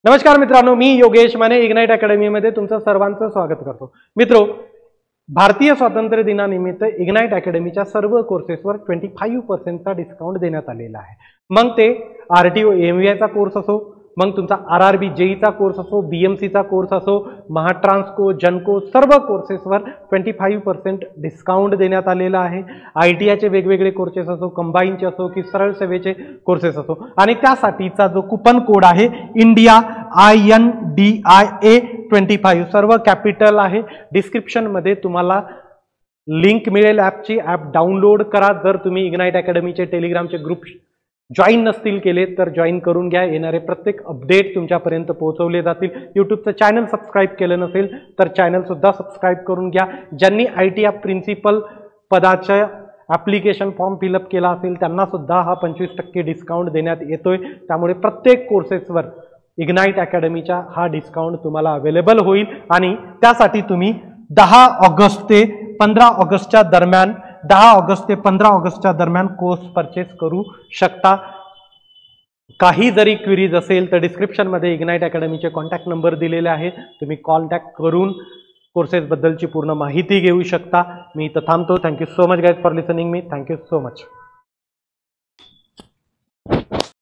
नमस्कार मित्रांनो, मी योगेश माने इग्नाइट अकॅडमीमध्ये तुमचं सर्वांचं स्वागत करतो। मित्रो, भारतीय स्वातंत्र्य दिनानिमित्त इग्नाइट अकॅडमीच्या सर्व कोर्सेसवर 25% डिस्काउंट देण्यात आलेला आहे। मग ते आरटीओ एमव्हीआयचा कोर्स असो, मग तुमचा आरआरबी जेईचा कोर्स असो, बीएमसीचा कोर्स असो, महाट्रान्सको, जनको, सर्व कोर्सेसवर 25% डिस्काउंट देण्यात आलेला आहे। आयटीआयचे वेगवेगळे कोर्सेस असो, कंबाईनचे असो की सरळ सेवेचे कोर्सेस असो, आणि त्यासाठीचा जो कूपन कोड आहे इंडिया INDIA 25 सर्व कॅपिटल आहे। डिस्क्रिप्शन मध्ये तुम्हाला लिंक मिळेल ॲपची, ॲप डाउनलोड करा। जर तुम्ही इग्नाइट अकॅडमीचे टेलिग्रामचे ग्रुप जॉईन नसतील केले तर जॉईन करून घ्या। येणारे प्रत्येक अपडेट तुमच्यापर्यंत पोहोचवले जातील। यूट्यूबचं चॅनल सबस्क्राईब केलं नसेल तर चॅनल सुद्धा सबस्क्राईब करून घ्या। ज्यांनी ITF प्रिन्सिपल पदाच्या ॲप्लिकेशन फॉर्म फिलअप केला असेल त्यांना सुद्धा हा 25% डिस्काउंट देण्यात येतोय। त्यामुळे प्रत्येक कोर्सेसवर इग्नाइट अकॅडमीचा हा डिस्काउंट तुम्हाला अवेलेबल होईल आणि त्यासाठी तुम्ही 10 ऑगस्ट ते 15 ऑगस्टच्या दरम्यान 10 ऑगस्ट ते 15 ऑगस्टच्या दरम्यान कोर्स परचेस करू शकता। काही जरी क्वेरीज असेल तर डिस्क्रिप्शन मध्ये इग्नाइट अकॅडमीचे कॉन्टॅक्ट नंबर दिलेले आहे, तुम्ही कॉन्टॅक्ट करून कोर्सेस बद्दलची पूर्ण माहिती घेऊ शकता। मी इथं थांबतो। Thank you so much guys for listening me. Thank you so much.